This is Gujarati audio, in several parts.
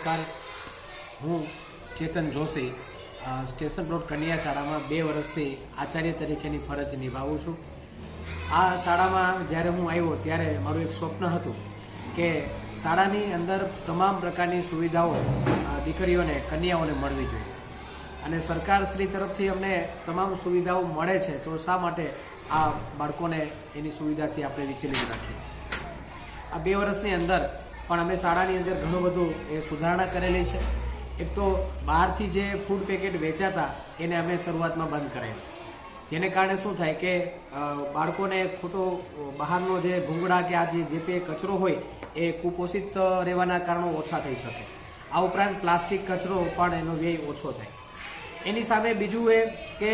નમસ્કાર, હું ચેતન જોશી સ્ટેશન રોડ કન્યા શાળામાં 2 વર્ષથી આચાર્ય તરીકેની ફરજ નિભાવું છું. આ શાળામાં જ્યારે હું આવ્યો ત્યારે મારું એક સ્વપ્ન હતું કે શાળાની અંદર તમામ પ્રકારની સુવિધાઓ દીકરીઓને કન્યાઓને મળવી જોઈએ અને સરકારશ્રી તરફથી અમને તમામ સુવિધાઓ મળે છે, તો શા માટે આ બાળકોને એની સુવિધાથી આપણે વિચલિત રાખીએ. આ 2 વર્ષની અંદર પણ અમે શાળાની અંદર ઘણું બધું એ સુધારણા કરેલી છે. એક તો બહારથી જે ફૂડ પેકેટ વેચાતા એને અમે શરૂઆતમાં બંધ કરેલ, જેને કારણે શું થાય કે બાળકોને ખોટો બહારનો જે ભૂંગળા કે આ જે તે કચરો હોય એ કુપોષિત રહેવાના કારણો ઓછા થઈ શકે. આ ઉપરાંત પ્લાસ્ટિક કચરો પણ એનો વ્યય ઓછો થાય. એની સામે બીજું એ કે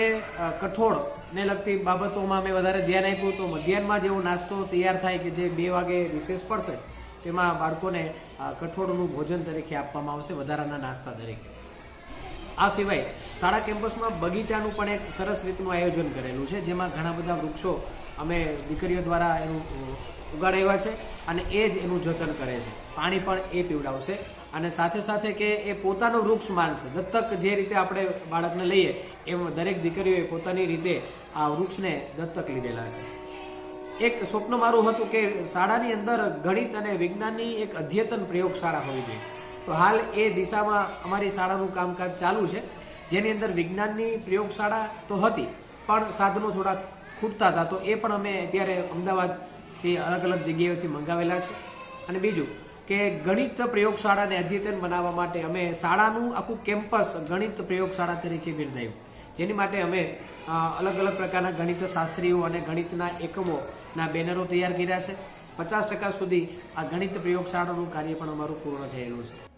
કઠોળને લગતી બાબતોમાં અમે વધારે ધ્યાન આપ્યું. તો મધ્યાહનમાં જેવો નાસ્તો તૈયાર થાય કે જે 2 વાગે રિસેસ પડશે તેમાં બાળકોને કઠોળનું ભોજન તરીકે આપવામાં આવશે, વધારાના નાસ્તા તરીકે. આ સિવાય શાળા કેમ્પસમાં બગીચાનું પણ એક સરસ રીતનું આયોજન કરેલું છે, જેમાં ઘણા બધા વૃક્ષો અમે દીકરીઓ દ્વારા એનું ઉગાડાવ્યા છે અને એ જ એનું જતન કરે છે. પાણી પણ એ પીવડાવશે અને સાથે સાથે કે એ પોતાનું વૃક્ષ માનશે. દત્તક જે રીતે આપણે બાળકને લઈએ એમ દરેક દીકરીઓએ પોતાની રીતે આ વૃક્ષને દત્તક લીધેલા છે. એક સ્વપ્ન મારું હતું કે શાળાની અંદર ગણિત અને વિજ્ઞાનની એક અદ્યતન પ્રયોગશાળા હોવી જોઈએ. તો હાલ એ દિશામાં અમારી શાળાનું કામકાજ ચાલુ છે, જેની અંદર વિજ્ઞાનની પ્રયોગશાળા તો હતી પણ સાધનો થોડા ખૂટતા હતા. તો એ પણ અમે અત્યારે અમદાવાદથી અલગ અલગ જગ્યાએથી મંગાવેલા છે. અને બીજું કે ગણિત પ્રયોગશાળાને અદ્યતન બનાવવા માટે અમે શાળાનું આખું કેમ્પસ ગણિત પ્રયોગશાળા તરીકે બિરદાવ્યું, જેની માટે અમે અલગ અલગ પ્રકારના ગણિત શાસ્ત્રીઓ અને ગણિતના એકમોના બેનરો તૈયાર કર્યા છે. 50% સુધી આ ગણિત પ્રયોગશાળાનું કાર્ય પણ અમારું પૂર્ણ થયેલું છે.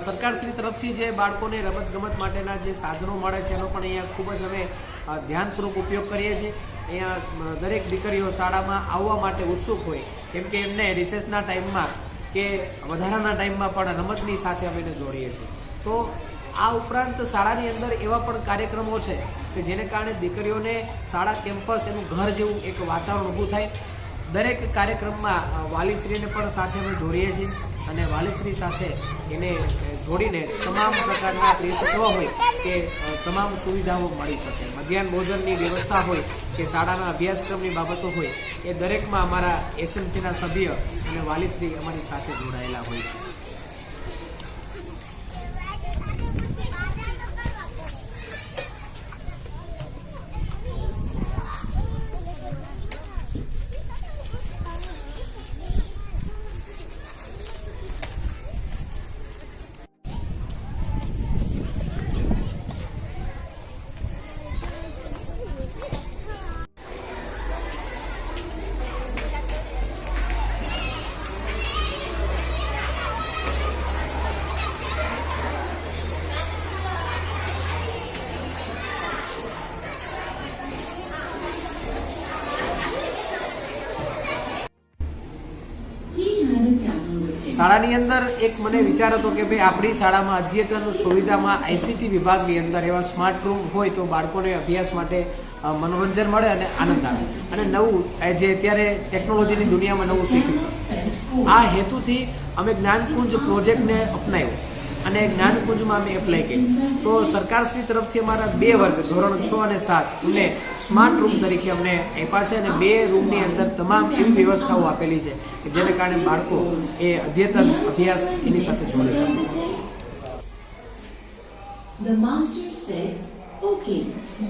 સરકારશ્રી તરફથી જે બાળકોને રમતગમત માટેના જે સાધનો મળે છે એનો પણ અહીંયા ખૂબ જ અમે ધ્યાનપૂર્વક ઉપયોગ કરીએ છીએ. અહીંયા દરેક દીકરીઓ શાળામાં આવવા માટે ઉત્સુક હોય, કેમ કે એમને રિસેસના ટાઈમમાં કે વધારાના ટાઈમમાં પણ રમતની સાથે અમે એને જોડીએ છીએ. તો આ ઉપરાંત શાળાની અંદર એવા પણ કાર્યક્રમો છે કે જેને કારણે દીકરીઓને શાળા કેમ્પસ એનું ઘર જેવું એક વાતાવરણ ઊભું થાય. દરેક કાર્યક્રમમાં વાલીશ્રીને પણ સાથે અમે જોડીએ છીએ અને વાલીશ્રી સાથે એને જોડીને તમામ પ્રકારના પ્રયત્નો હોય કે તમામ સુવિધાઓ મળી શકે. મધ્યાહન ભોજનની વ્યવસ્થા હોય કે શાળાના અભ્યાસક્રમની બાબતો હોય, એ દરેકમાં અમારા એસએમસીના સભ્ય અને વાલીશ્રી અમારી સાથે જોડાયેલા હોય છે. શાળાની અંદર એક મને વિચાર હતો કે ભાઈ આપણી શાળામાં અદ્યતન સુવિધામાં આઈસીટી વિભાગની અંદર એવા સ્માર્ટ રૂમ હોય તો બાળકોને અભ્યાસ માટે મનોરંજન મળે અને આનંદ આવે અને નવું જે અત્યારે ટેકનોલોજીની દુનિયામાં નવું શીખ્યું છે. આ હેતુથી અમે જ્ઞાનકુંજ પ્રોજેક્ટને અપનાવ્યો અને જ્ઞાનકુંજમાં અમે એપ્લાય કર્યું. તો સરકારશ્રી તરફથી અમારા 2 વર્ગ ધોરણ 6 અને 7 અમને સ્માર્ટ રૂમ તરીકે અમને આપ્યા છે અને 2 રૂમની અંદર તમામ એવી વ્યવસ્થાઓ આપેલી છે કે જેને કારણે બાળકો એ અદ્યતન અભ્યાસ એની સાથે જોડી શકે. The master said, "Okay,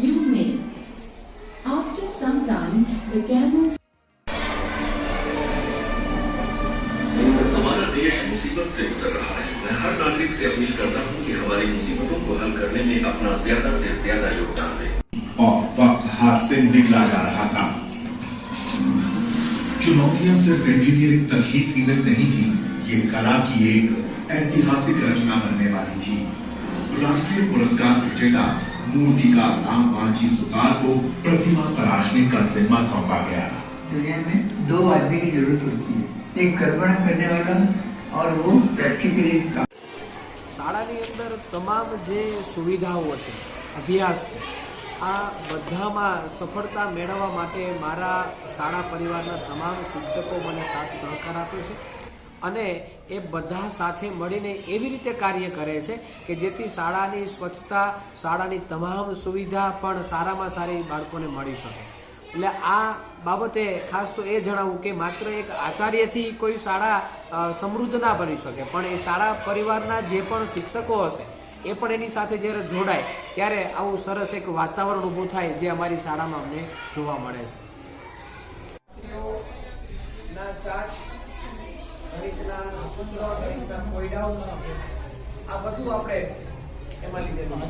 you may." After some time, the camels. हमारा देश मुसीबत से गुजर रहा है. मैं हर नागरिक से अपील करता हूँ कि हमारी मुसीबतों को हल करने में अपना ज्यादा से ज्यादा योगदान दें. और वक्त हाथ से निकला जा रहा था. चुनौतियां सिर्फ इंजीनियरिंग तक ही सीमित नहीं थी. ये कला की एक ऐतिहासिक रचना बनने वाली थी. राष्ट्रीय पुरस्कार विजेता मूर्तिकार रामपालजी सुतार को प्रतिमा तराशने का जिम्मा सौंपा गया. दुनिया में 2 आदमी की जरूरत होती है, एक कल्पना करने वाला और वो प्रैक्टिकली काम. શાળાની અંદર તમામ જે સુવિધાઓ છે અભ્યાસ છે આ બધામાં સફળતા મેળવવા માટે મારા શાળા પરિવારના તમામ શિક્ષકો મને સાથ સહકાર આપે છે અને એ બધા સાથે મળીને એવી રીતે કાર્ય કરે છે કે જેથી શાળાની સ્વચ્છતા શાળાની તમામ સુવિધા પણ સારામાં સારી બાળકોને મળી શકે. એટલે આ બાબતે ખાસ તો એ જણાવું કે માત્ર એક આચાર્યથી કોઈ શાળા સમૃદ્ધ ના બની શકે પણ એ શાળા પરિવારના જે પણ શિક્ષકો હશે એ પણ એની સાથે જ્યારે જોડાય ત્યારે આવું સરસ એક વાતાવરણ ઊભું થાય જે અમારી શાળામાં અમને જોવા મળે છે. આ બધું આપણે એમાં લીધેલું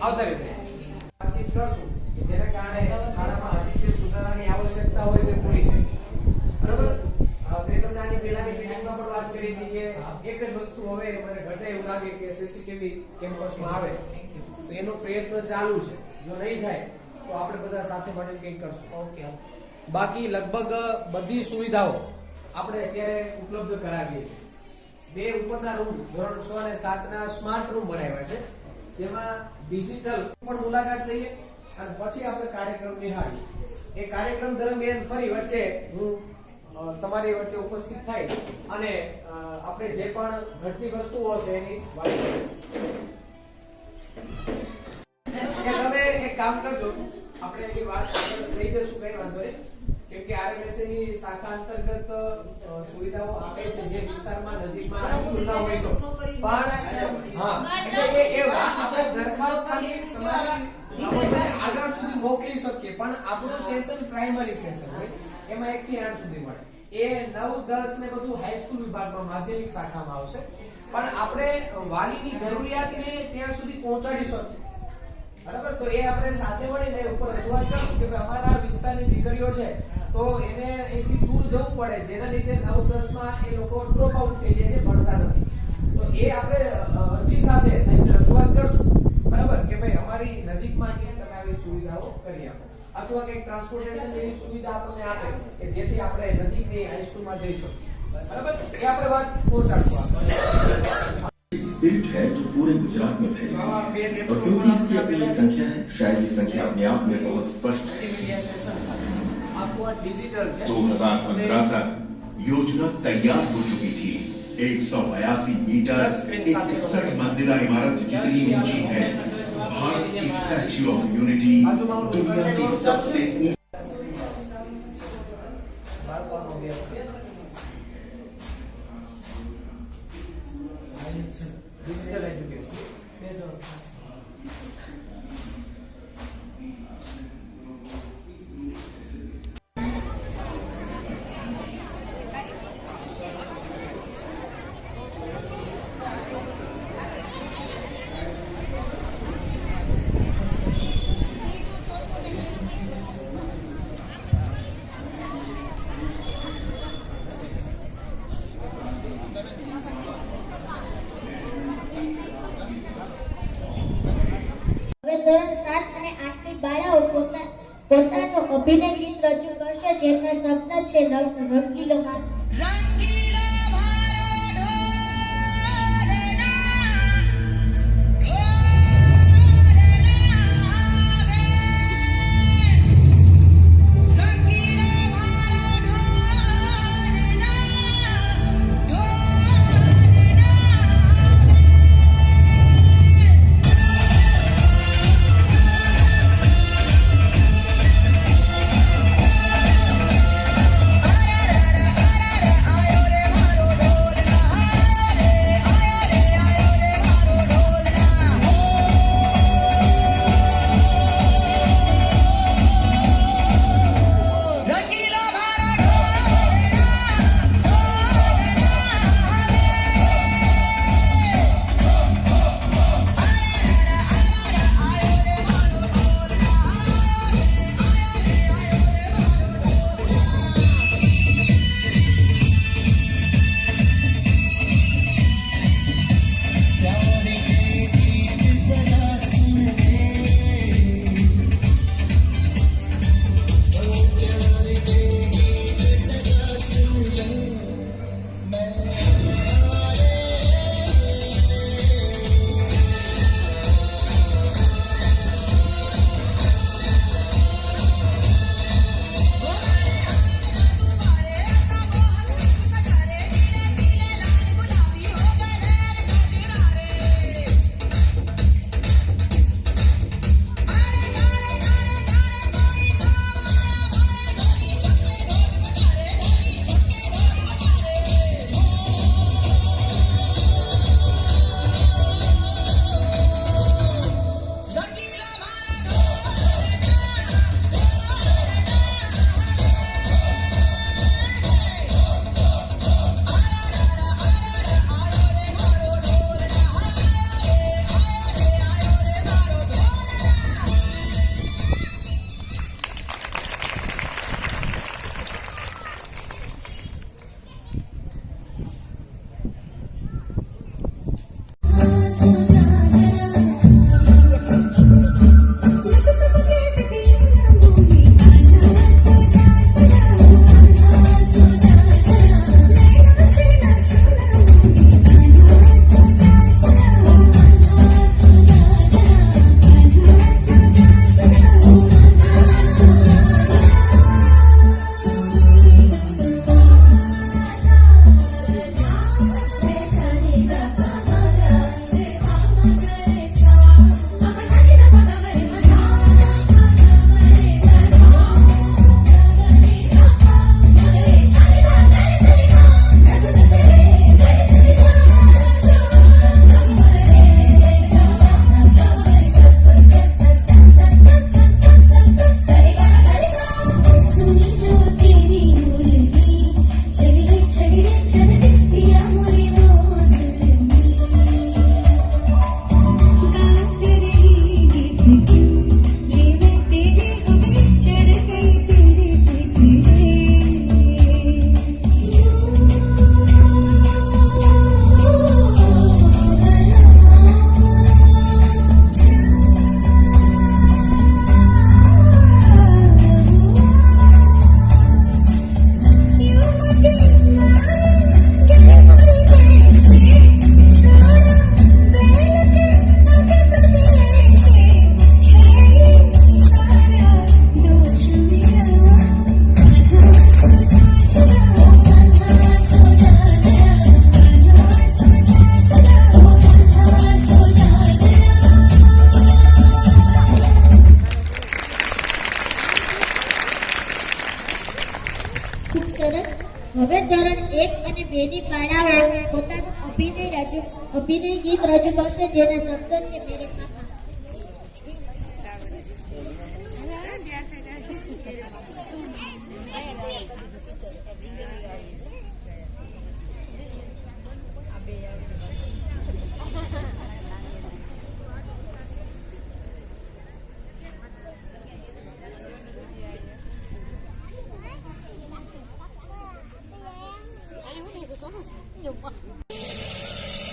આવતા રીતે વાતચીત કરશું જેના કારણે શાળામાં હજી જે સુધારાની આવશ્યકતા હોય તે પૂરી થાય. બરાબર. મેં તમને આની પહેલાની મીટિંગમાં પણ વાત કરી હતી કે એક જ વસ્તુ હવે મને ઘટે એવું લાગે કે સીસીટીવી કેમ્પસમાં આવે તો એનો પ્રયત્ન ચાલુ છે. જો નહીં થાય તો આપણે બધા સાથે મળીને કંઈક કરશું. ઓકે. બાકી લગભગ બધી સુવિધાઓ આપણે અત્યારે ઉપલબ્ધ કરાવીએ છીએ. 2 ઉપરના રૂમ ધોરણ 6 અને 7 ના સ્માર્ટ રૂમ બનાવ્યા છે જેમાં ડિજિટલ પણ મુલાકાત લઈએ અને પછી આપણે કાર્યક્રમ નિહાળીએ. એ કાર્યક્રમ દરમિયાન ફરી વચ્ચે હું તમારી વચ્ચે ઉપસ્થિત થાય અને આપણે જે પણ ઘટતી વસ્તુઓ હશે એની વાત કરીએ. તમે એક કામ કરજો આપણે એની વાત લઈ જશું કઈ વાંધો નહીં કેમ કે આરએમએસએ ની શાખા અંતર્ગત સુવિધાઓ આપે છે જે વિસ્તારમાં નજીકમાં ના હોય તો પણ હા એટલે એ વાત આપણે દરખાસ્ત ખાલી તમારી આગળ સુધી મોકલી શકીએ પણ આપણું સેશન પ્રાઇમરી સેશન હોય એમાં 1 થી 8 સુધી મળે. એ 9, 10 ને બધું હાઈસ્કૂલ વિભાગમાં માધ્યમિક શાખામાં આવશે પણ આપણે વાલીની જરૂરિયાતને ત્યાં સુધી પહોંચાડી શકીએ. બરાબર. તો એ આપણે સાથે મળીને ઉપર રજૂઆત કરશું કે અમારા વિસ્તારની દીકરીઓ છે તો એને અહીંથી દૂર જવું પડે જેના લીધે 9, 10 માં એ લોકો ડ્રોપ આઉટ થઈ જાય છે, ભણતા નથી. તો એ આપણે અરજી સાથે સાહેબને રજૂઆત કરશું. બરાબર કે ભાઈ અમારી નજીકમાં કે તમે આવી સુવિધાઓ કરી આપો અથવા કંઈક ટ્રાન્સપોર્ટેશનની સુવિધા આપણને આપે કે જેથી આપણે નજીકની હાઈસ્કૂલમાં જઈ શકીએ. બરાબર. એ આપણે વાત પહોંચાડશું. स्पिरिट है जो पूरे गुजरात में फैली है और क्योंकि इसकी अपनी एक संख्या है शायद ये संख्या अपने आप में बहुत स्पष्ट है. 2015 तक योजना तैयार हो चुकी थी. 182 मीटर 61 मंजिला इमारत जितनी ऊंची है. भारत की स्टैच्यू ऑफ यूनिटी दुनिया की सबसे digital education. પોતાનો અભિનય ગીત રજૂ કરશે જેમના શબ્દ છે રંગીલો મારો. હવે ધોરણ 1 અને 2 ની બાળાઓ પોતાનું અભિનય ગીત રજૂ કરશે જેના શબ્દો છે મેરે પાપા.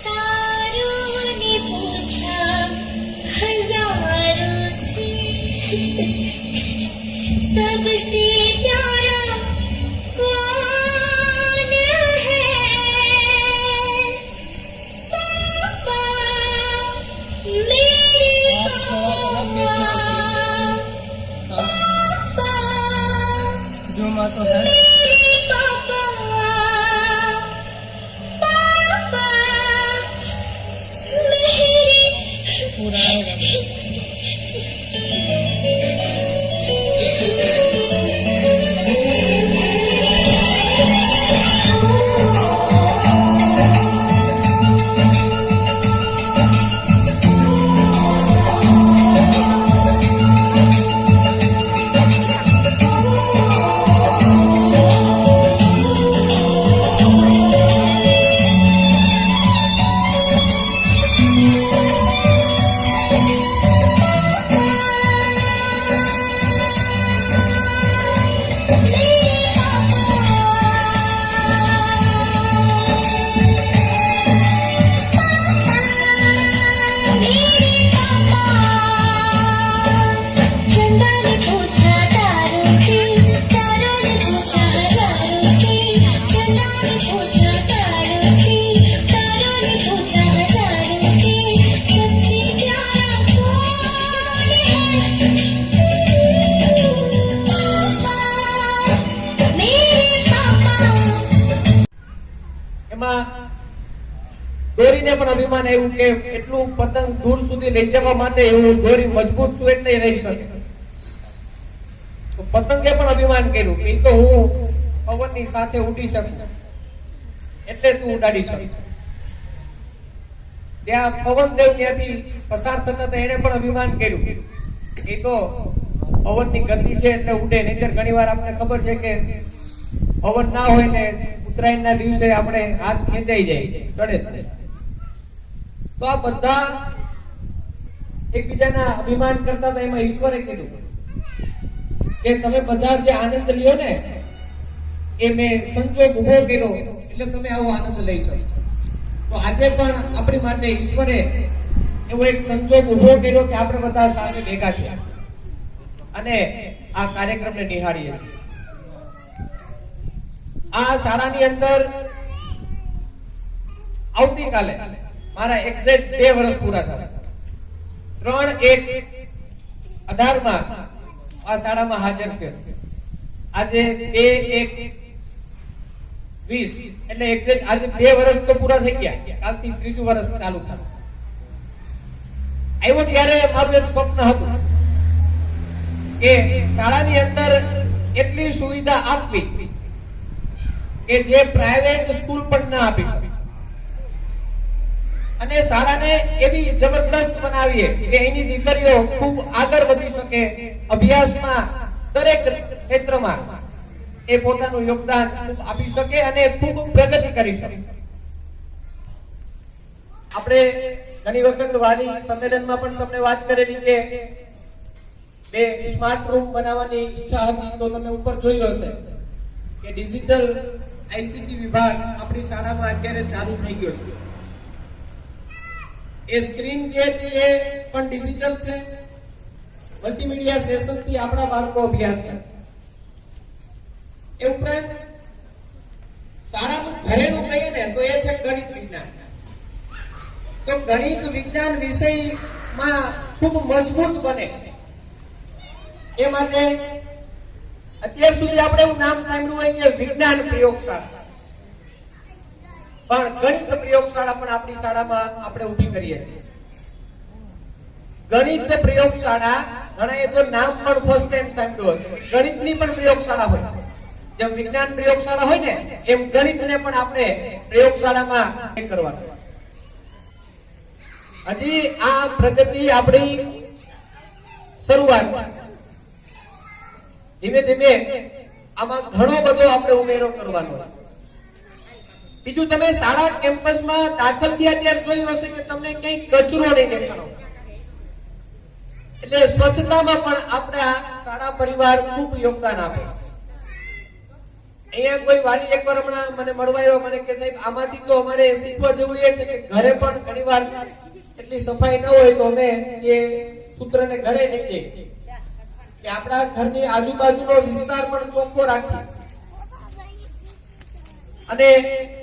તારુની પૂછા सबसे प्यारा कौन है पापा मेरे पापा જો માં તો હે मेरे पापा पापा मेरे પુરાણો ગામે चंदा ने पूछा तारों से तारों ने पूछा हजारों से चंदा ने पूछा तारों से तारों ने पूछा हजारों से सबसे प्यारा कौन है पापा मेरे पापा એમાં દોરીને પણ અભિમાન આવ્યું કે એટલું પતંગ દૂર સુધી લઈ જવા માટે એવું દોરી મજબૂત છું એટલે રહી શકે. તો પતંગે પણ અભિમાન કર્યું કે ઈ તો હું પવનની સાથે ઉડી શકું એટલે તું ઉડાડી શક. ત્યાં પવનદેવ ત્યાંથી પસાર થતા હતા એને પણ અભિમાન કર્યું કે ઈ તો પવનની ગતિ છે એટલે ઉડે. નહીંતર ઘણી વાર આપણે ખબર છે કે પવન ના હોય ને ઉત્તરાયણના દિવસે આપણે હાથ ખેંચાઈ જાય ચડે. તો આ બધા એકબીજાના અભિમાન કરતા હતા. એમાં ઈશ્વરે કીધું કે તમે બધા જે આનંદ લ્યો ને એ મેં સંજોગ ઉભો કર્યો એટલે તમે આવો આનંદ લઈ શકો. તો આજે પણ આપણી માટે ઈશ્વરે એવો એક સંજોગ ઉભો કર્યો કે આપણે બધા સાથે ભેગા થયા અને આ કાર્યક્રમને નિહાળીએ છીએ. આ શાળાની અંદર આવતીકાલે મારા એક્ઝેક્ટ 2 વર્ષ પૂરા થશે. 3/1/18 માં આ શાળામાં હાજર થયો. આજે 2/1/20 એટલે એક્ઝેક્ટ આજે 2 વર્ષ તો પૂરા થઈ ગયા. કાલથી 3જું વર્ષ ચાલુ થશે. આવ્યો ત્યારે મારું એક સ્વપ્ન હતું કે શાળાની અંદર એટલી સુવિધા આપવી કે જે પ્રાઇવેટ સ્કૂલ પણ ના આપી શકે અને શાળાને એવી જબરદસ્ત બનાવીએ કે એની દીકરીઓ ખૂબ આગળ વધી શકે, અભ્યાસમાં દરેક ક્ષેત્રમાં એ પોતાનું યોગદાન ખૂબ આપી શકે અને ખૂબ પ્રગતિ કરી શકે. આપણે ઘણી વખત વાલી સંમેલનમાં પણ તમને વાત કરેલી કે 2 સ્માર્ટ રૂમ બનાવવાની ઈચ્છા હતી. તો તમે ઉપર જોયું હશે કે ડિજિટલ આઈસીટી વિભાગ આપણી શાળામાં અત્યારે ચાલુ થઈ ગયો છે. એ સ્ક્રીન જે છે એ પણ ડિજિટલ છે. મલ્ટીમીડિયા સેશનથી આપણા બાળકો અભ્યાસ કરે. એ ઉપરાંત શાળાનું ઘરેલું કહીએ ને તો એ છે ગણિત વિજ્ઞાન. તો ગણિત વિજ્ઞાન વિષયમાં ખૂબ મજબૂત બને એ માટે અત્યાર સુધી આપણે એવું નામ સાંભળ્યું હોય કે વિજ્ઞાન પ્રયોગશાળા, પણ ગણિત પ્રયોગશાળા પણ આપણી શાળામાં આપણે ઊભી કરીએ છીએ. ગણિત પ્રયોગશાળા ઘણાએ તો નામ પણ ફર્સ્ટ ટાઈમ સાંભળ્યું હશે. ગણિતની પણ પ્રયોગશાળા હોય. જેમ વિજ્ઞાન પ્રયોગશાળા હોય ને એમ ગણિતને પણ આપણે પ્રયોગશાળામાં કરવાનું. હજી આ પ્રગતિ આપણી શરૂઆત. ધીમે ધીમે આમાં ઘણો બધો આપણે ઉમેરો કરવાનો છે. બીજું, તમે શાળા કેમ્પસમાં દાખલ થયા ત્યારે જોયું હશે કે તમને ક્યાંય કચરો નહીં દેખાડો. એટલે સ્વચ્છતામાં પણ આપણા શાળા પરિવાર ખૂબ યોગદાન આપે. અહીંયા કોઈ વાલી એકવાર હમણાં મને મળવા આવ્યો, મને કે સાહેબ આમાંથી તો અમારે શીખવા જેવું એ છે કે ઘરે પણ ઘણીવાર એટલી સફાઈ ન હોય તો અમે એ સૂત્રને ઘરે લઈએ કે આપણા ઘરની આજુબાજુનો વિસ્તાર પણ ચોખ્ખો રાખીએ અને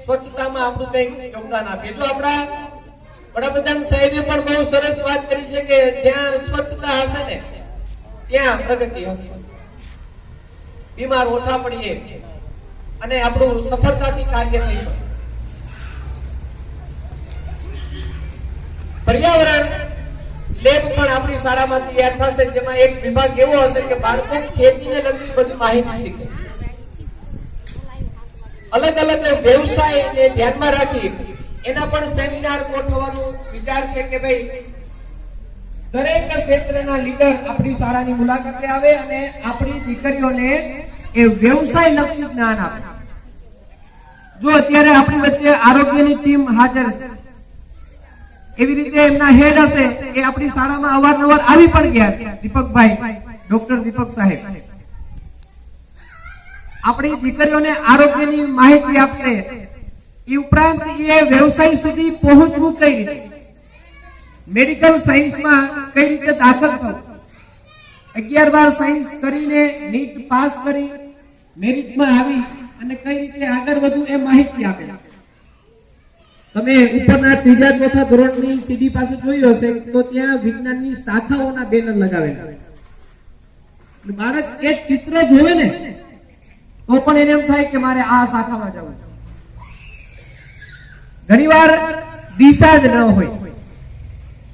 સ્વચ્છતામાં આપણું કંઈક યોગદાન આપીએ. જો આપણા વડાપ્રધાન સાહેબે પણ બહુ સરસ વાત કરી છે કે જ્યાં સ્વચ્છતા હશે ને ત્યાં પ્રગતિ હશે. બીમાર ઓછા પડીએ અને આપણું સફળતાથી કાર્ય થઈ શકે. પર્યાવરણ લેબ પણ આપણી શાળામાં તૈયાર થશે, જેમાં એક વિભાગ એવો હશે કે બાળકો ખેતીને લગતી બધી માહિતી શીખે. અલગ અલગ વ્યવસાયને ધ્યાનમાં રાખી એના પણ સેમિનાર ગોઠવવાનો વિચાર છે કે ભાઈ દરેક ક્ષેત્રના લીડર આપણી શાળાની મુલાકાતે આવે અને આપણી દીકરીઓને એ વ્યવસાય લક્ષી જ્ઞાન આપે. જો અત્યારે આપણી વચ્ચે આરોગ્યની ટીમ હાજર છે, એવી રીતે એમના હેડ હશે એ આપણી શાળામાં અવારનવાર આવી પણ ગયા છે. દીપકભાઈ, ડોક્ટર દીપક સાહેબ આપણી દીકરીઓને આરોગ્યની માહિતી આપશે. એ ઉપરાંત એ વ્યવસાય સુધી પહોંચવું કઈ રીતે, મેડિકલ સાયન્સમાં કઈ રીતે દાખલ થવું, 11-12 સાયન્સ કરીને નીટ પાસ કરી મેરિટમાં આવી અને કઈ રીતે આગળ વધવું એ માહિતી આપે. તમે ઉપરના 3-4 ધોરણની સીડી પાસે જોયું હશે તો ત્યાં વિજ્ઞાનની શાખાઓના બેનર લગાવેલા. બાળક એક ચિત્ર જોવે ને તો પણ એને એમ થાય કે મારે આ શાખામાં જવું. ઘણીવાર દિશા જ ન હોય,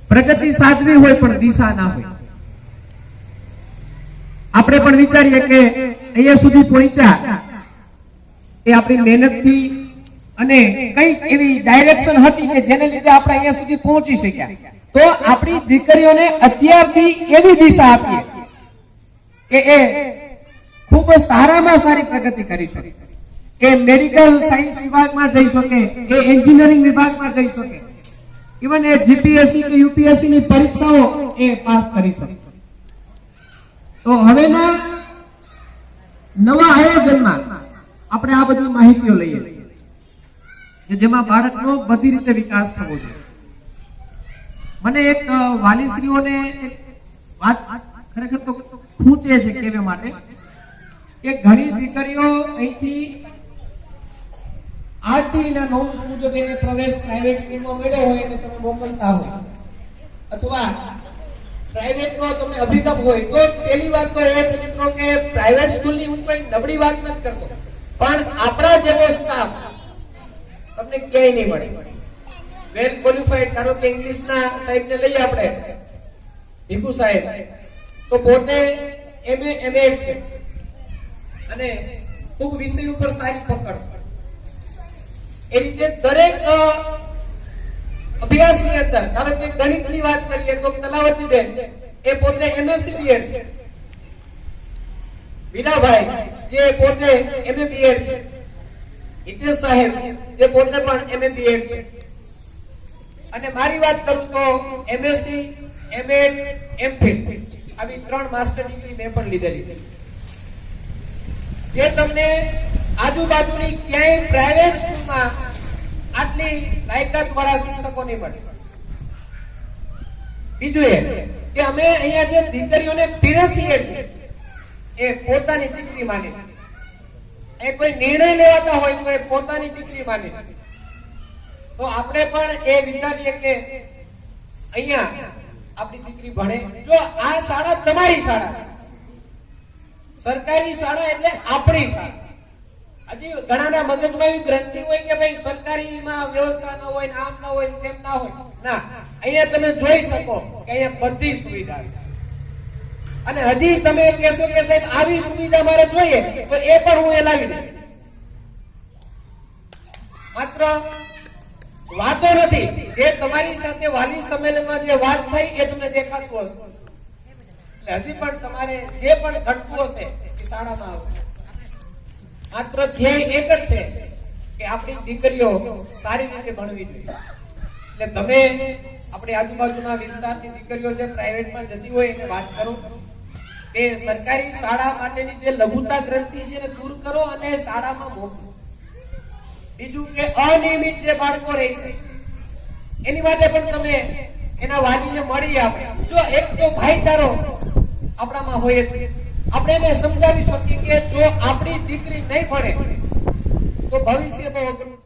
પ્રગતિ સાધવી હોય પણ દિશા ના હોય. આપણે પણ વિચારીએ કે અહીંયા સુધી પહોંચ્યા એ આપણી મહેનતથી અને કઈક એવી ડાયરેક્શન હતી કે જેને લીધે આપણે અહીંયા સુધી પહોંચી શક્યા. તો આપણી દીકરીઓને અત્યારથી એવી દિશા આપીએ કે એ ખૂબ સારામાં સારી પ્રગતિ કરી શકે, કે મેડિકલ સાયન્સ વિભાગમાં જઈ શકે, કે એન્જિનિયરિંગ વિભાગમાં જઈ શકે, ઇવન એ જીપીએસસી કે યુપીએસસી ની પરીક્ષાઓ એ પાસ કરી શકે. તો હવેના નવા આયોજનમાં આપણે આ બધી માહિતીઓ લઈએ કે જેમાં બાળકનો બધી રીતે વિકાસ થવો જોઈએ. મને એક વાલીશ્રીઓને એક વાત ખરેખર તો ખૂંચે છે કહેવા માટે કે ઘણી દીકરીઓ અહીંથી આરટીના નોર્મ્સ મુજબ એને પ્રવેશ પ્રાઇવેટ સ્કૂલમાં મળ્યો હોય અને તમે મોકલતા હોય, અથવા પ્રાઇવેટનો તમને અભિગમ હોય, તો પહેલી વાત તો એ છે મિત્રો કે પ્રાઇવેટ સ્કૂલની હું કોઈ નબળી વાત નથી કરતો, પણ આપણા જેવો સ્ટાફ તમને ક્યાંય નહીં મળે. વેલ ક્વોલિફાઈડ, ધારો કે ઇંગ્લિશના સાહેબને લઈએ આપણે, ભીખુ સાહેબ, તો પોતે MA MAd છે અને ખૂબ વિષય ઉપર સારી પકડ છે. એ રીતે દરેક અભ્યાસની અંદર, ધારો કે ગણિતની વાત કરીએ તો કલાવતીબેન એ પોતે MSc BEd છે, વિનાભાઈ જે પોતે MA BEd છે, હિતેશ સાહેબ જે પોતે પણ MA BEd છે, અને મારી વાત કરું તો MSc MAd MPhil આવી 3 માસ્ટર ડિગ્રી મેં પણ લીધેલી છે. જે તમને આજુબાજુની ક્યાંય પ્રાઇવેટ સ્કૂલમાં આટલી લાયકાત વાળા શિક્ષકો નહીં મળે. બીજું એ કે અમે અહીંયા જે દીકરીઓને પીરસીએ છીએ એ પોતાની દીકરી માની, એ કોઈ નિર્ણય લેવાતા હોય તો એ પોતાની દીકરી માની. તો આપણે પણ એ વિચારીએ કે અહીંયા આપણી દીકરી ભણે. જો આ શાળા તમારી શાળા, સરકારી શાળા એટલે આપણી શાળા. હજી ઘણાના મગજમાં એવી ગ્રંથિ હોય કે ભાઈ સરકારીમાં વ્યવસ્થા ન હોય, આમ ન હોય, તેમ ના હોય. ના, અહીંયા તમે જોઈ શકો કે અહીંયા બધી સુવિધા છે. અને હજી તમે કહેશો કે સાહેબ આવી સુવિધા મારે જોઈએ, તો એ પણ હું એ લાવી દઈશ. માત્ર વાતો નથી, જે તમારી સાથે વાલી સંમેલનમાં જે વાત થઈ એ તમને દેખાતું હશે. એટલે હજી પણ તમારે જે પણ ઘટતું હશે એ શાળામાં આવશે. માત્ર ધ્યેય એક જ છે કે આપણી દીકરીઓ સારી રીતે ભણવી જોઈએ. એટલે તમે આપણી આજુબાજુના વિસ્તારની દીકરીઓ જે પ્રાઇવેટમાં જતી હોય એને વાત કરો કે સરકારી શાળા માટેની જે લઘુતા ગ્રંથિ છે એને દૂર કરો અને શાળામાં મોકલો. બીજું કે અનિયમિત જે બાળકો રહે છે એની માટે પણ તમે એના વાલીને મળી આપે. જો એક તો ભાઈચારો આપણામાં હોય જ છે. આપણે એને સમજાવી શકીએ કે જો આપણી દીકરી નહીં ભણે તો ભવિષ્ય બહુ અઘરું છે.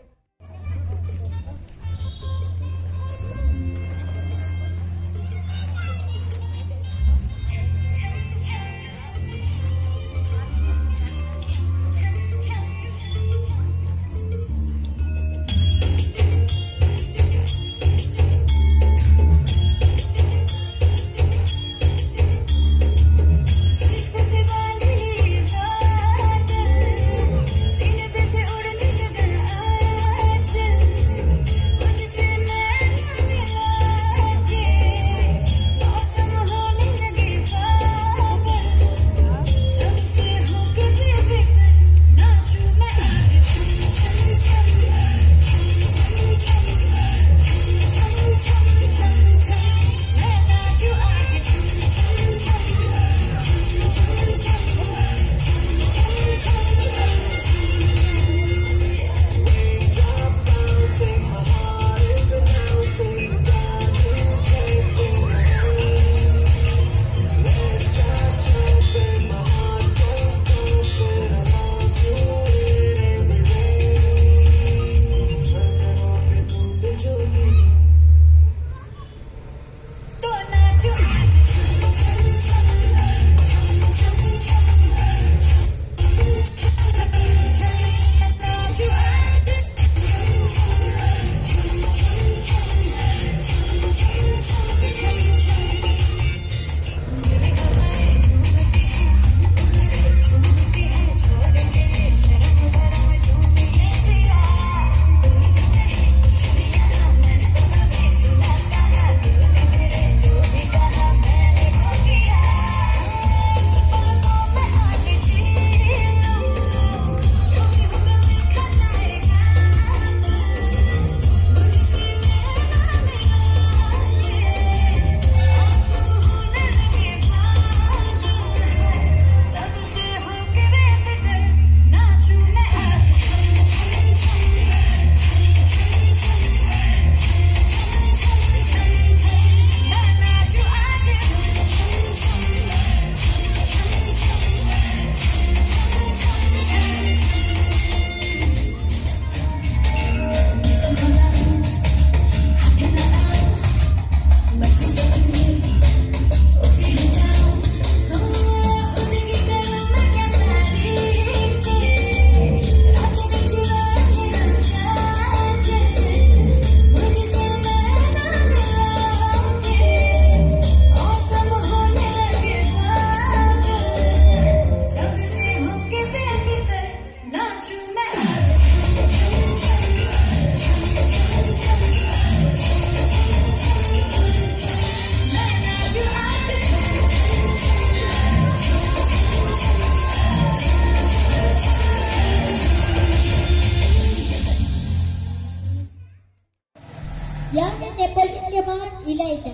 यह है नेपोलियन के बहन इलाइजा।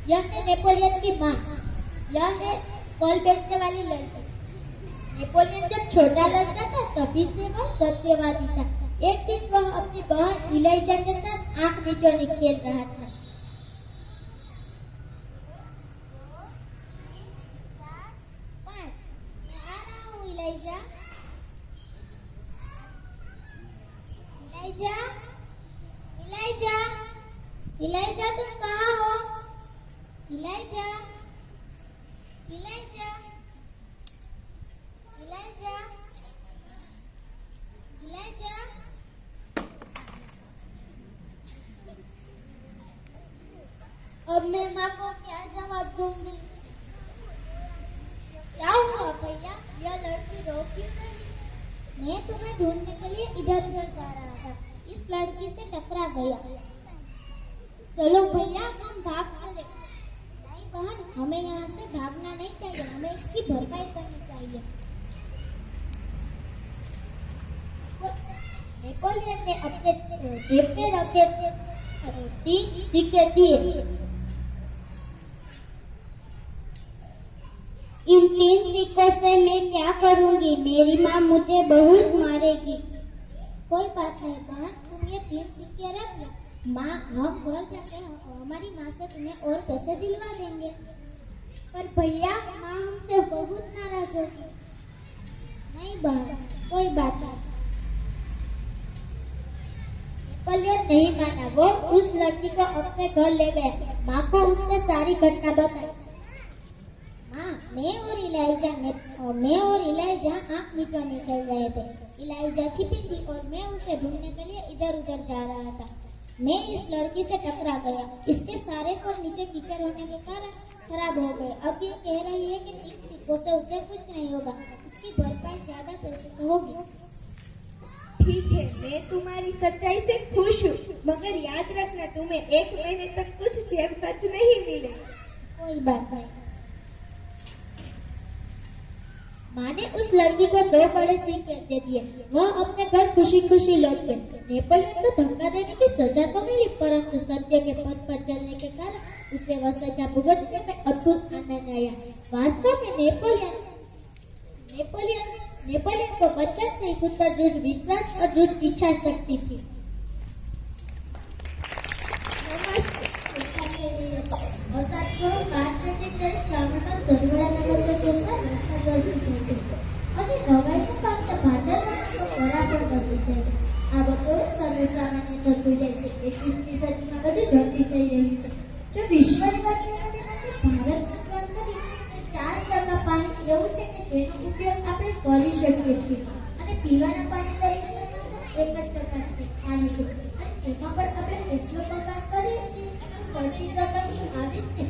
यह है नेपोलियन की माँ। यह है फल बेचने वाली लड़की। नेपोलियन जब छोटा लड़का था तभी से वह सत्यवादी था। एक दिन वह अपनी बहन इलाइजा के साथ आंख मिचौनी खेल रहा था। मैं आ रहा हूँ इलाइजा। इलाइजा, इलाइजा, इलाइजा तुम कहाँ हो? Elijah, Elijah, Elijah, Elijah. अब मैं माँ को क्या जवाब दूंगी? क्या हुआ भैया? यह लड़की रो क्यों रही? मैं तुम्हें ढूंढने के लिए इधर उधर जा रहा था, इस लड़की से टकरा गया। चलो भैया हम भाग चले। नहीं बहन, हमें यहाँ से भागना नहीं चाहिए, हमें इसकी भरपाई करनी चाहिए। नेपोलियन ने अपने जेब में रखे 3 सिक्के दिए। इन 3 सिक्कों से मैं क्या करूंगी? मेरी माँ मुझे बहुत मारेगी। कोई बात नहीं बहन, तुम ये 3 सिक्के रख लो। माँ, हम घर जाके हमारी माँ से तुम्हें और पैसे दिलवा देंगे। पर भैया माँ हमसे बहुत नाराज होगी। नहीं बहन, कोई बात नहीं। नेपोलियन नहीं माना, वो उस लड़की को अपने घर ले गया। माँ को उसने सारी घटना बताई। माँ, मैं और इलाइजा आंख मिचौनी खेल रहे थे। इलाइजा छिपी थी और मैं उसे ढूंढने के लिए इधर उधर जा रहा था। मैं इस लड़की से टकरा गया। इसके सारे फल नीचे कीचड़ होने के कारण खराब हो गए। अब ये कह रही है कि 3 सिक्कों से उसे कुछ नहीं होगा, उसकी भरपाई ज्यादा पैसे से होगी। ठीक है, मैं तुम्हारी सच्चाई से खुश हूँ, मगर याद रखना तुम्हें 1 महीने तक कुछ जेब खर्च नहीं मिलेगा। कोई बात नहीं। माँ ने उस लड़की को 2 बड़े सिक्के दे दिए। वह अपने घर खुशी खुशी लौट गई। नेपोलियन को धक्का देने की सजा तो मिली, परंतु सत्य के पथ पर चलने के कारण उसे वह सजा भुगतने में अद्भुत आनंद आया। वास्तव में नेपोलियन को बचपन से ही खुद पर दृढ़ विश्वास और दृढ़ इच्छा शक्ति थी। और साथियों, ભારતીય દેશ શ્રાવણમાં સરવડાના બદલે ચોસા રસ્તા જોઈ છે અને નવાઈનું ફક્ત ભાદરવામાં તો ખરા પણ બદલી જાય છે. આ બધું સર્વસામાન્ય થતું જાય છે. 21મી સદીમાં બધું ઝડપી થઈ રહ્યું છે. જો વિશ્વની વાત કરીએ તો ભારતની વાત કરીએ તો 4% પાણી એવું છે કે જેનો ઉપયોગ આપણે કરી શકીએ છીએ અને પીવાના પાણી તરીકે 1% છે પાણી છે અને એમાં પણ આપણે એટલો બગાડ કરીએ છીએ. પછી તો કઈ આવે ને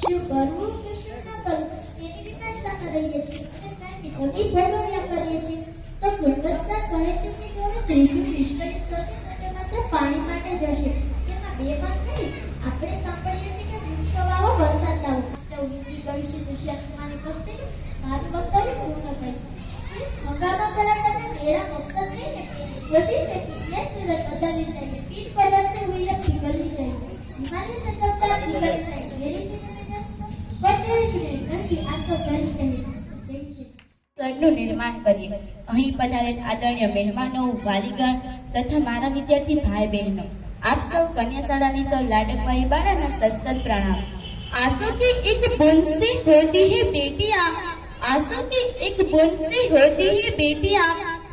શું કરવું કે શું ન કરવું તેની વિચારતા રહીએ છીએ અને કઈ બધી ભોગવ્યા કરીએ છીએ. તો ગુણવત્તા કહે છે કે હવે ત્રીજું વિશ્વયુદ્ધ થશે અને માત્ર પાણી માટે જ હશે. તેમાં બે વાત નહીં. આપણે સાંભળીએ છીએ કે વૃક્ષો વાવો વરસાદ લાવો. તો હું કહી છું દુષ્યંતમાની ભક્તિ મારું વક્તવ્ય પૂર્ણ કરી. મંગાવા પહેલા તમે मेरा मकसद नहीं है, कोशिश है कि ये सूरज बदलनी चाहिए, फिर बदलते हुए ये पिघलनी चाहिए. हिमालय से तलता पिघलनी चाहिए. मेरी सीने में पर तेरी सीने में घर की आग तो जलनी चाहिए. ઘરનું નિર્માણ કરીએ. અહીં પધારેલ આદરણીય મહેમાનો, વાલીગણ તથા મારા વિદ્યાર્થી ભાઈ બહેનો, આપ સૌ કન્યા શાળાની સૌ લાડકવાઈ બાળાના સત્સંગ પ્રણામ. आंसू की एक बूंद से होती है बेटियां, आंसू की एक बूंद से होती है बेटियां,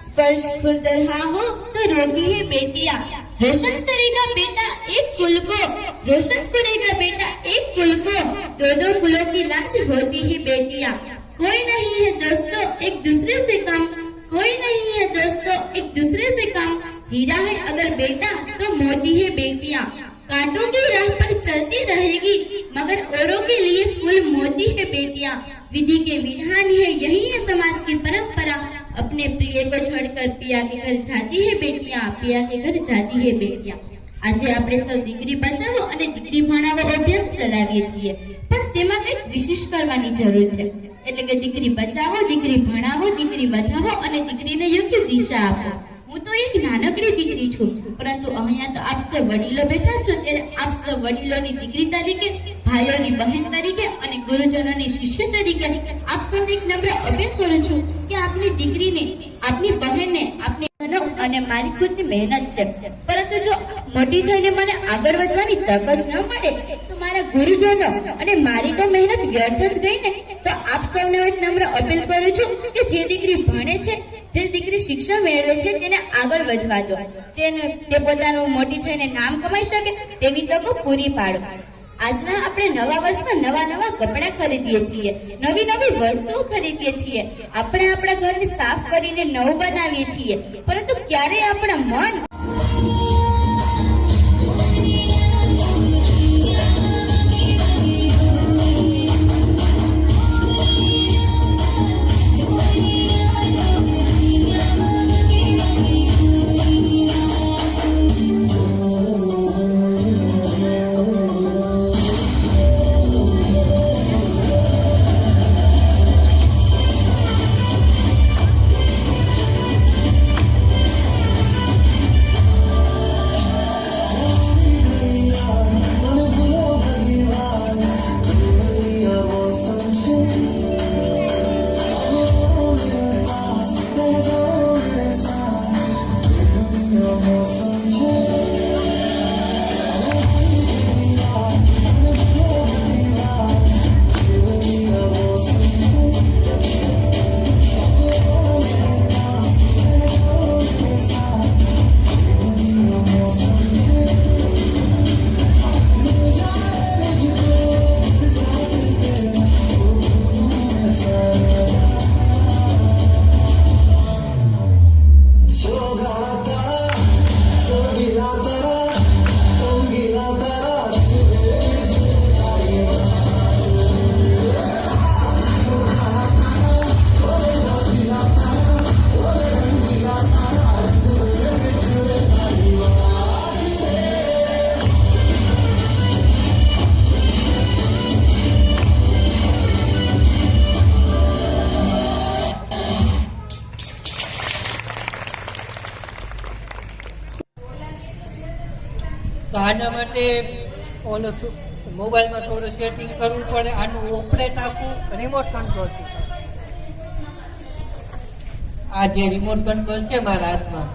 स्पर्श खुद रहा हो तो रोती है बेटियां. रोशन करेगा बेटा एक कुल को, रोशन करेगा बेटा एक कुल को, दो दो कुलों की लाज होती है बेटियां. कोई नहीं है दोस्तों एक दूसरे से कम, कोई नहीं है दोस्तों एक दूसरे से कम, हीरा है अगर बेटा तो मोती है बेटियां. कांटों की राह पर चलती रहेगी मगर औरों के लिए फूल मोती है बेटियां. विधि के विधान है यही है समाज की परंपरा, अपने प्रिय को छोड़कर पिया के घर जाती है बेटियां, पिया के घर जाती है बेटियां. આજે આપણે સૌ દીકરી બચાવો અને દીકરી ભણાવો અભિયાન ચલાવીએ છીએ, પણ તેમાં કંઈક વિશેષ કરવાની જરૂર છે. એટલે કે દીકરી બચાવો, દીકરી ભણાવો, દીકરી વધાવો અને દીકરીને યોગ્ય દિશા આપો. હું તો એક નાનકડી દીકરી છું, પરંતુ અહીંયા તો આપ સૌ વડીલો બેઠા છો, ત્યારે આપ સૌ વડીલોની દીકરી તરીકે, ભાઈઓની બહેન તરીકે અને ગુરુજનોની શિષ્ય તરીકે આપ સૌને એક નમ્ર અપીલ કરું છું કે આપની દીકરીને, આપની બહેનને, આપની અને મારી ખુદની મહેનત છે, પરંતુ જો મોટી થઈને મને આગળ વધવાની તક જ ન મળે તો મારા ગુરુજનો અને મારી તો મહેનત વ્યર્થ જ ગઈ ને. તો આપ સૌને એક નમ્ર અપીલ કરું છું કે જે દીકરી ભણે છે, જે દીકરી શિક્ષણ મેળવે છે તેને આગળ વધવા દો, તે પોતાનું મોટી થઈને નામ કમાઈ શકે તેવી તકો પૂરી પાડો. આજના આપણે નવા વર્ષમાં નવા નવા કપડાં ખરીદીએ છીએ, નવી નવી વસ્તુઓ ખરીદીએ છીએ, આપણે આપણા ઘરને સાફ કરીને નવું બનાવીએ છીએ, પરંતુ ક્યારે આપણા મન તો આના માટે ઓલું મોબાઈલમાં થોડું સેટિંગ કરવું પડે. આનું ઓપરેટ આખું રિમોટ કંટ્રોલથી. આ જે રિમોટ કંટ્રોલ છે મારા હાથમાં,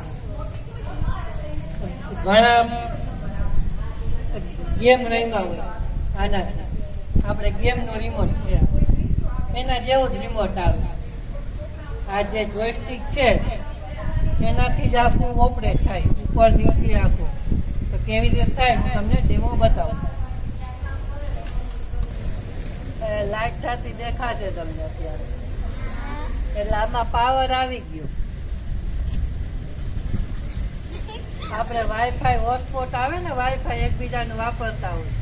ઘણા ગેમ રમ્યા હોય આના, આપણે ગેમનો રિમોટ છે એના જેવું જ રિમોટ આવે. આ જે જોયસ્ટિક છે એનાથી જ આખું ઓપરેટ થાય, ઉપર નીચે આખું. તો કેવી રીતે થાય હું તમને ડેમો બતાવું. લાઈટ થતી દેખાશે તમને અત્યારે, એટલે આમાં પાવર આવી ગયો. આપણે વાઈફાઈ હોટસ્પોટ આવે ને, વાઈફાઈ એકબીજાનું વાપરતા હોય,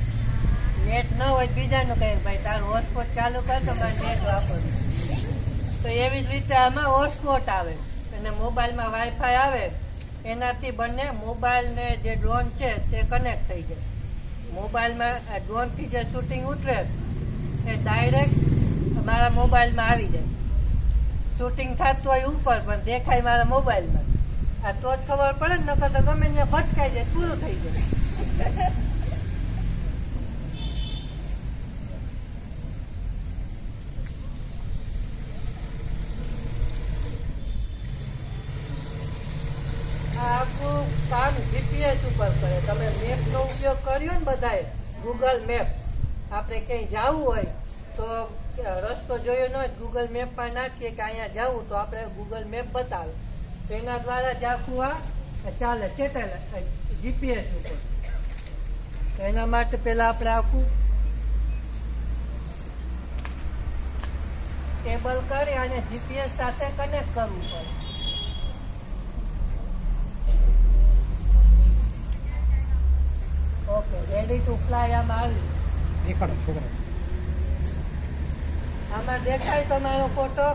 નેટ ન હોય બીજાનું કઈ, ભાઈ તારું હોટસ્પોટ ચાલુ કર તો મારે નેટ વાપરવું. તો એવી જ રીતે આમાં હોટસ્પોટ આવે અને મોબાઈલમાં વાઈફાઈ આવે, એનાથી બંને મોબાઈલ ને જે ડ્રોન છે તે કનેક્ટ થઈ જાય. મોબાઈલમાં ડ્રોન થી જે શૂટિંગ ઉતરે એ ડાયરેક્ટ મારા મોબાઈલમાં આવી જાય. શૂટિંગ થતું હોય ઉપર પણ દેખાય મારા મોબાઈલમાં. આ તો જ ખબર પડે ને, નકર તો ગમે ત્યાં ભટકાઈ જાય, પૂરું થઈ જાય. આખું કામ જીપીએસ ઉપર કરે. તમે મેપ નો ઉપયોગ કર્યો ને બધાએ, ગૂગલ મેપ. આપણે ક્યાંય જવું હોય તો રસ્તો જોયો ન હોય, ગૂગલ મેપમાં નાખીએ કે અહીંયા જવું, તો આપણે ગૂગલ મેપ બતાવે. તો એના દ્વારા જ આખું આ ચાલે છે જીપીએસ ઉપર. એના માટે પેલા આપણે આખું કેબલ કરી અને જીપીએસ સાથે કનેક્ટ કરવું પડે. ઓકે, રેડી ટુ ફ્લાય આમાં આવી. દેખાડો છોકરા. આમાં દેખાય તમારો ફોટો?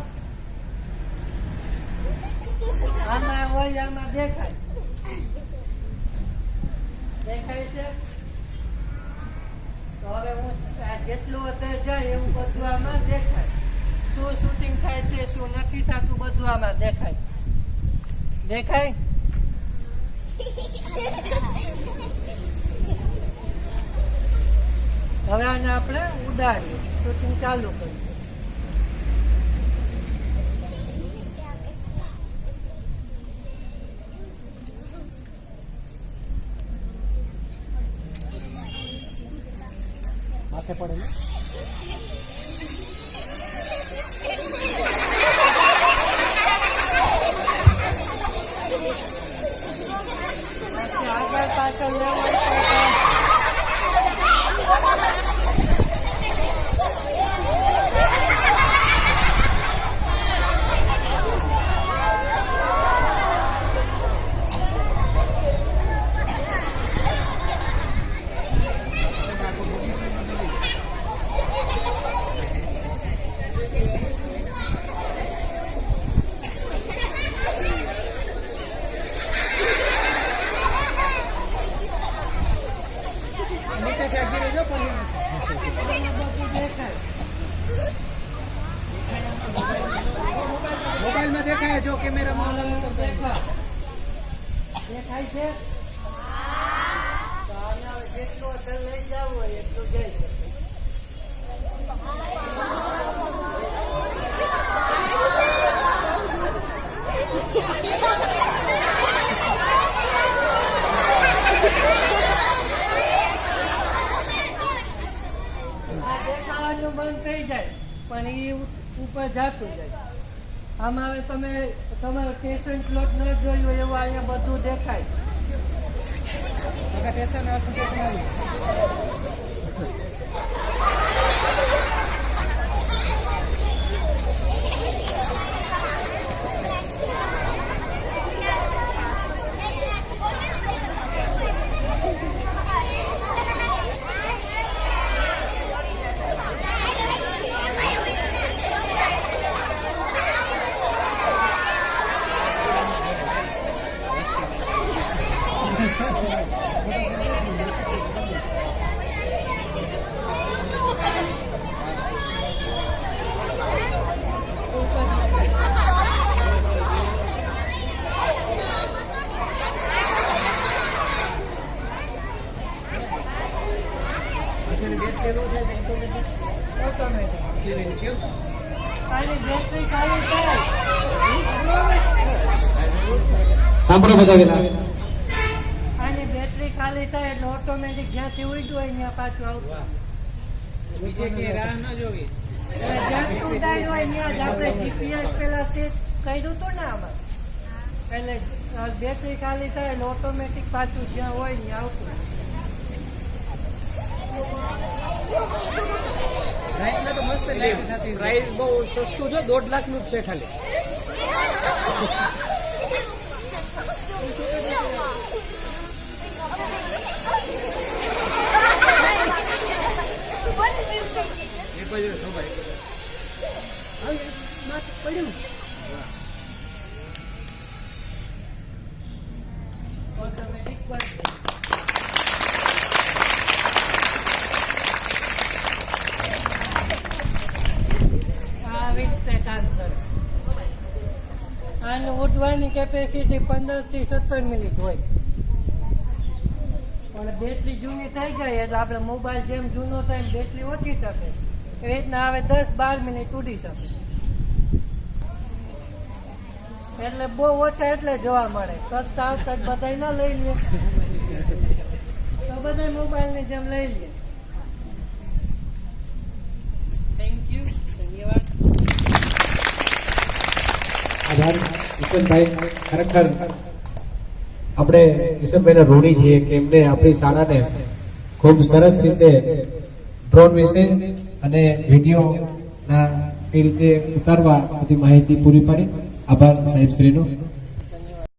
આમાં હોય, આમાં દેખાય. દેખાય છે? તો હવે હું જેટલું અત્યારે જાય એવું બધું આમાં દેખાય. શું શૂટિંગ થાય છે, શું નથી થતું, બધું આમાં દેખાય. દેખાય? હવે આને આપણે ઉડાડીએ, શૂટિંગ ચાલુ કરીએ. માથે પડે ને? આગળ પાછળ લેવાનું. મોબાઈલમાં દેખાય, જો કેમેરામાં દેખાય છે? તો આને હવે જેટલું અંદર લઈ જવું હોય એટલું જઈ શકે. દેખાવાનું બંધ થઈ જાય પણ એ ઉપર જતું જાય. આમાં હવે તમે તમારો સ્ટેશન પ્લોટ ન જોયું હોય એવું અહીંયા બધું દેખાય. સ્ટેશન આવ્યું. સાંભળો બધા વેલા. આની બેટરી ખાલી થાય એટલે ઓટોમેટિક જ્યાંથી ઉડ્યું હોય ત્યાં પાછું આવતું. બીજે કે રાહ ન જોવી. જ્યાંથી ઉડાડ્યું હોય ત્યાં જ આપણે જીપીએસ પેલા સેટ કર્યું હતું ને આમાં, એટલે બેટરી ખાલી થાય એટલે ઓટોમેટિક પાછું જ્યાં હોય ત્યાં આવતું. રાઈટમાં તો મસ્ત પ્રાઇસ બહુ સસ્તું છે, 1.5 લાખ નું જ છે ખાલી. ઓટોમેટિક બંધ. આવી રીતે કામ કરે. આનું ઉઠવાની કેપેસિટી 15 થી 17 મિનિટ હોય, પણ બેટરી જૂની થઈ ગઈ એટલે આપણે મોબાઈલ જેમ જૂનો થાય એમ બેટરી ઓછી થશે. એ રીતના હવે 10-12 મિનિટ ઉડી શકે, એટલે બહુ ઓછા એટલે જોવા મળે. સસ્તા આવતા બધા ના લઈ લે તો બધા મોબાઈલ ની જેમ લઈ લે. થેન્ક યુ, ધન્યવાદ. આભાર ઈશ્વરભાઈ. ખરેખર આપણે ઈશ્વરભાઈના ઋણી છીએ કે એમને આપણી શાળાને ખૂબ સરસ રીતે ડ્રોન વિશે અને વિડીયોના એ રીતે ઉતારવા બધી માહિતી પૂરી પાડી. આભાર સાહેબશ્રીનો.